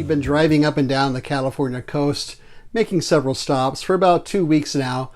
We've been driving up and down the California coast, making several stops for about 2 weeks now,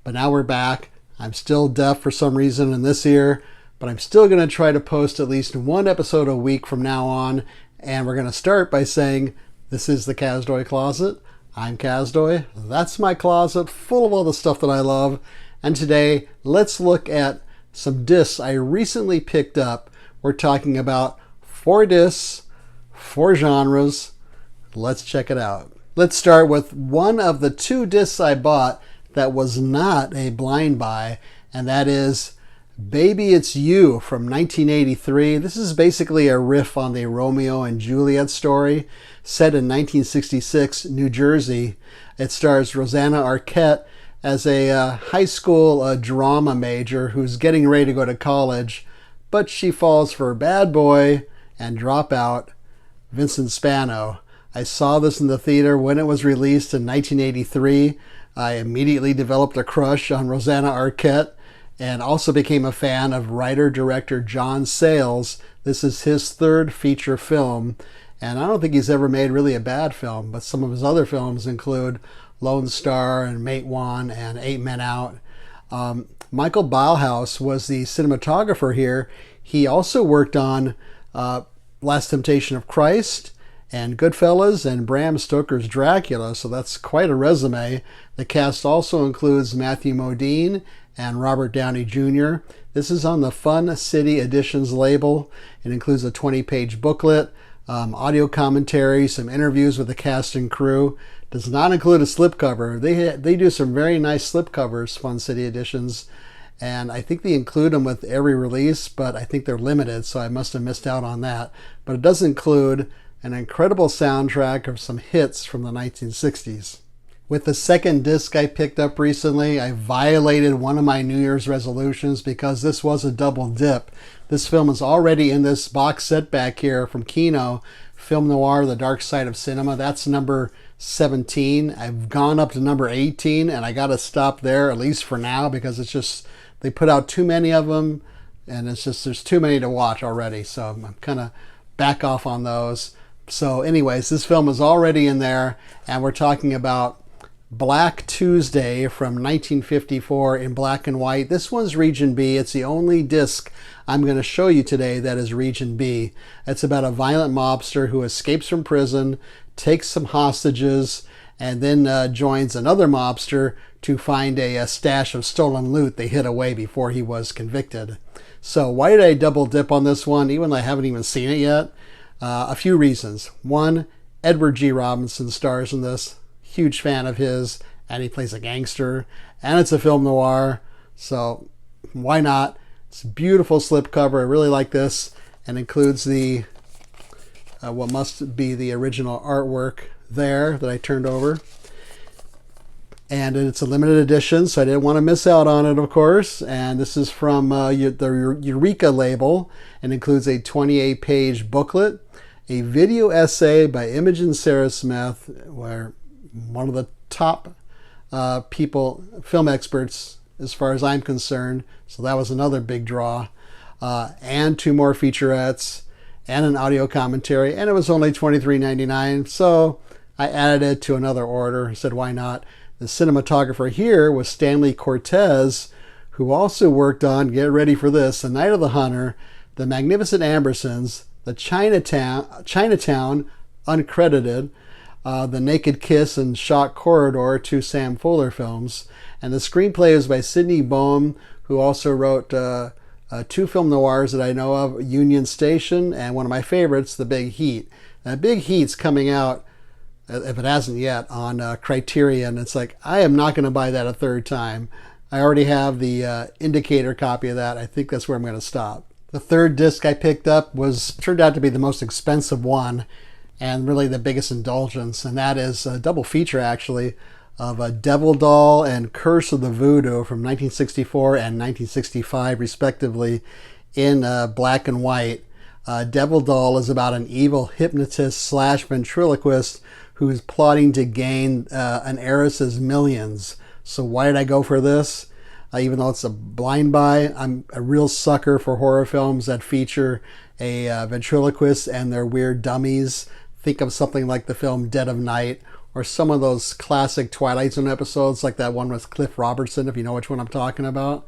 but now we're back. I'm still deaf for some reason in this ear, but I'm still going to try to post at least one episode a week from now on, and we're going to start by saying, this is the Kazdoy Closet. I'm Kazdoy. That's my closet full of all the stuff that I love, and today let's look at some discs I recently picked up. We're talking about 4 discs, 4 genres. Let's check it out. Let's start with one of the 2 discs I bought that was not a blind buy, and that is Baby It's You from 1983. This is basically a riff on the Romeo and Juliet story set in 1966 New Jersey. It stars Rosanna Arquette as a high school drama major who's getting ready to go to college, but she falls for a bad boy and dropout Vincent Spano. I saw this in the theater when it was released in 1983. I immediately developed a crush on Rosanna Arquette and also became a fan of writer-director John Sayles. This is his 3rd feature film, and I don't think he's ever made really a bad film, but some of his other films include Lone Star and Mate One and 8 Men Out. Michael Ballhaus was the cinematographer here. He also worked on Last Temptation of Christ and Goodfellas and Bram Stoker's Dracula, so that's quite a resume. The cast also includes Matthew Modine and Robert Downey Jr. This is on the Fun City Editions label. It includes a 20-page booklet, audio commentary, some interviews with the cast and crew. Does not include a slipcover. They do some very nice slipcovers, Fun City Editions, and I think they include them with every release, but I think they're limited, so I must have missed out on that. But it does include an incredible soundtrack of some hits from the 1960s. With the 2nd disc I picked up recently, I violated one of my New Year's resolutions because this was a double dip. This film is already in this box set back here from Kino, Film Noir, The Dark Side of Cinema. That's number 17. I've gone up to number 18, and I got to stop there, at least for now, because it's just, they put out too many of them, and it's just, there's too many to watch already, so I'm kind of back off on those. So anyways, this film is already in there, and we're talking about Black Tuesday from 1954 in black and white. This one's Region B. It's the only disc I'm going to show you today that is Region B. It's about a violent mobster who escapes from prison, takes some hostages, and then joins another mobster to find a stash of stolen loot they hid away before he was convicted. So why did I double dip on this one, even though I haven't even seen it yet? A few reasons. One, Edward G. Robinson stars in this. Huge fan of his, and he plays a gangster, and it's a film noir, so why not? It's a beautiful slipcover. I really like this, and includes the what must be the original artwork there that I turned over. And it's a limited edition, so I didn't want to miss out on it, of course. And this is from the Eureka label, and includes a 28-page booklet, a video essay by Imogen Sarah Smith, where one of the top film experts as far as I'm concerned, so that was another big draw, and 2 more featurettes and an audio commentary, and it was only $23.99, so I added it to another order. I said, why not? The cinematographer here was Stanley Cortez, who also worked on, get ready for this, The Night of the Hunter, The Magnificent Ambersons, The Chinatown uncredited, The Naked Kiss and Shock Corridor, 2 Sam Fuller films. And the screenplay is by Sidney Boehm, who also wrote 2 film noirs that I know of, Union Station, and one of my favorites, The Big Heat. Now, Big Heat's coming out, if it hasn't yet, on Criterion. It's like, I am not going to buy that a 3rd time. I already have the indicator copy of that. I think that's where I'm going to stop. The 3rd disc I picked up turned out to be the most expensive one, and really the biggest indulgence, and that is a double feature, actually, of a Devil Doll and Curse of the Voodoo from 1964 and 1965, respectively, in black and white. Devil Doll is about an evil hypnotist / ventriloquist who is plotting to gain an heiress's millions. So why did I go for this? Even though it's a blind buy, I'm a real sucker for horror films that feature a ventriloquist and their weird dummies think of something like the film Dead of Night, or some of those classic Twilight Zone episodes, like that one with Cliff Robertson, if you know which one I'm talking about.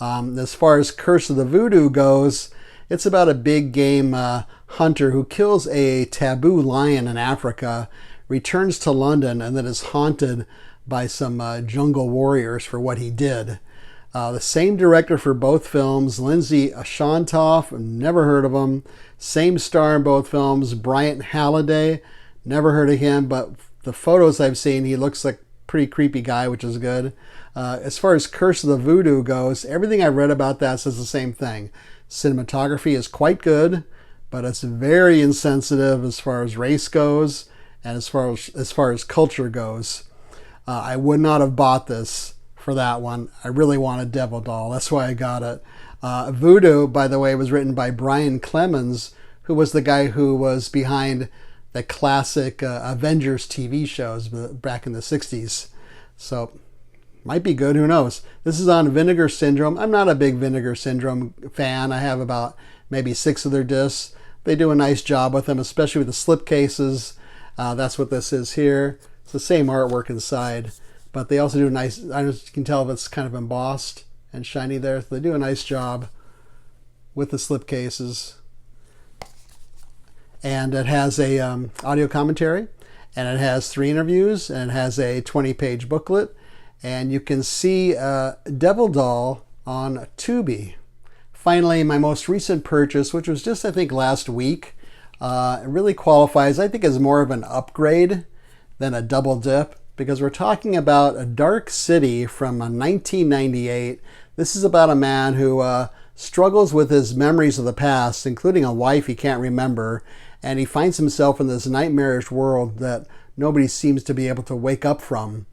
As far as Curse of the Voodoo goes, it's about a big game hunter who kills a taboo lion in Africa, returns to London, and then is haunted by some jungle warriors for what he did. The same director for both films, Lindsay Ashantoff, never heard of him. Same star in both films, Bryant Halliday, never heard of him, but the photos I've seen, he looks like a pretty creepy guy, which is good. As far as Curse of the Voodoo goes, everything I've read about that says the same thing. Cinematography is quite good, but it's very insensitive as far as race goes and as far as culture goes. I would not have bought this for that one. I really wanted Devil Doll. That's why I got it. Voodoo, by the way, was written by Brian Clemens, who was the guy who was behind the classic Avengers TV shows back in the 60s. So, might be good, who knows. This is on Vinegar Syndrome. I'm not a big Vinegar Syndrome fan. I have about maybe 6 of their discs. They do a nice job with them, especially with the slipcases. That's what this is here. It's the same artwork inside, but they also do a nice, I just can tell if it's kind of embossed and shiny there. So they do a nice job with the slipcases. And it has a audio commentary, and it has 3 interviews, and it has a 20-page booklet. And you can see Devil Doll on Tubi. Finally, my most recent purchase, which was just, I think, last week, it really qualifies, I think, as more of an upgrade than a double dip, because we're talking about A Dark City from 1998. This is about a man who struggles with his memories of the past, including a wife he can't remember, and he finds himself in this nightmarish world that nobody seems to be able to wake up from.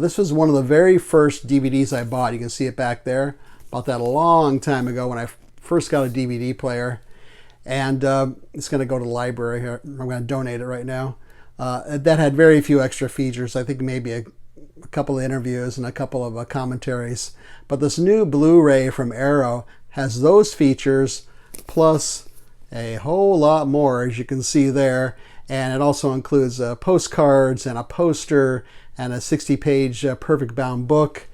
This was one of the very first DVDs I bought. You can see it back there. Bought that a long time ago when I first got a DVD player. And it's going to go to the library here. I'm going to donate it right now. That had very few extra features. I think maybe a couple of interviews and a couple of commentaries. But this new Blu-ray from Arrow has those features plus a whole lot more, as you can see there. And it also includes postcards and a poster and a 60-page perfect bound book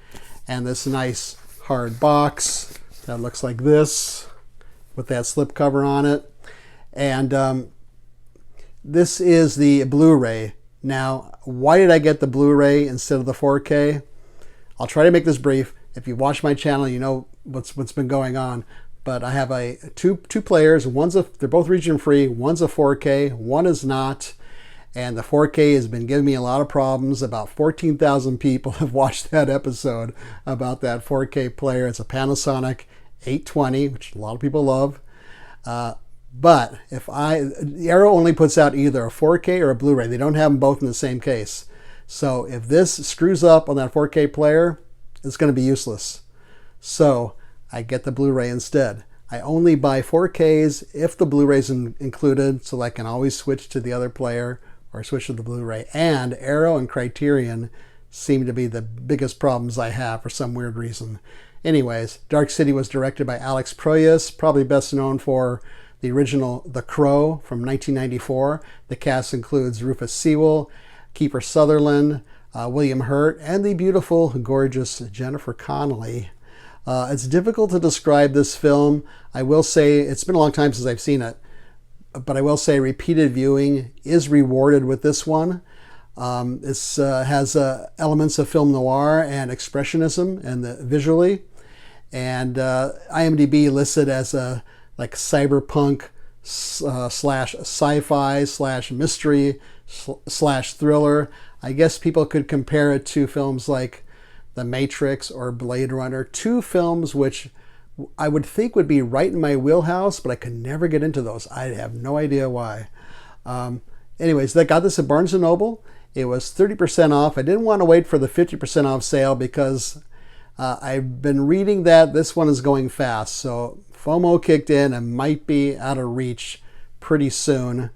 and this nice hard box that looks like this with that slipcover on it. And this is the Blu-ray. Now, why did I get the Blu-ray instead of the 4K? I'll try to make this brief. If you watch my channel, you know what's been going on. But I have two players. They're both region free. One's a 4K, one is not. And the 4K has been giving me a lot of problems. About 14,000 people have watched that episode about that 4K player. It's a Panasonic 820, which a lot of people love. But Arrow only puts out either a 4K or a Blu-ray. They don't have them both in the same case. So if this screws up on that 4K player, it's going to be useless. So I get the Blu-ray instead. I only buy 4Ks if the Blu-ray's included, so I can always switch to the other player or switch to the Blu-ray. And Arrow and Criterion seem to be the biggest problems I have for some weird reason. Anyways, Dark City was directed by Alex Proyas, probably best known for the original The Crow from 1994. The cast includes Rufus Sewell, Kiefer Sutherland, William Hurt, and the beautiful, gorgeous Jennifer Connelly. It's difficult to describe this film. I will say, it's been a long time since I've seen it, but I will say repeated viewing is rewarded with this one. This has elements of film noir and expressionism and visually. And IMDb listed as a like cyberpunk slash sci-fi slash mystery slash thriller. I guess people could compare it to films like The Matrix or Blade Runner, 2 films which I would think would be right in my wheelhouse, but I could never get into those. I have no idea why. Anyways, I got this at Barnes & Noble. It was 30% off. I didn't want to wait for the 50% off sale because I've been reading that this one is going fast. So FOMO kicked in and might be out of reach pretty soon.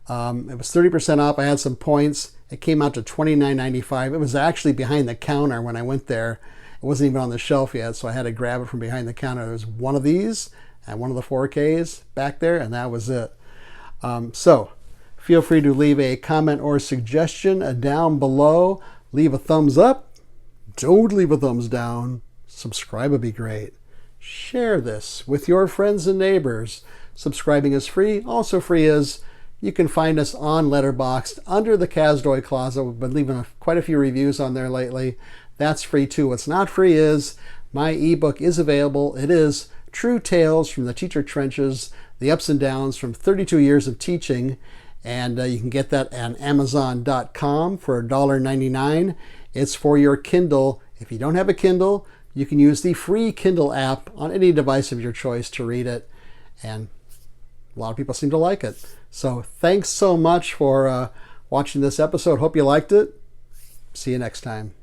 It was 30% off. I had some points. It came out to $29.95. It was actually behind the counter when I went there. It wasn't even on the shelf yet, so I had to grab it from behind the counter. There was one of these and one of the 4Ks back there, and that was it. So Feel free to leave a comment or suggestion down below. Leave a thumbs up. Don't leave a thumbs down. Subscribe would be great. Share this with your friends and neighbors. Subscribing is free. Also free is you can find us on Letterboxd under the Kazdoy Closet. We've been leaving quite a few reviews on there lately. That's free too. What's not free is my ebook is available. It is True Tales from the Teacher Trenches, the ups and downs from 32 years of teaching. And you can get that on Amazon.com for $1.99. It's for your Kindle. If you don't have a Kindle, you can use the free Kindle app on any device of your choice to read it. And a lot of people seem to like it. So thanks so much for watching this episode. Hope you liked it. See you next time.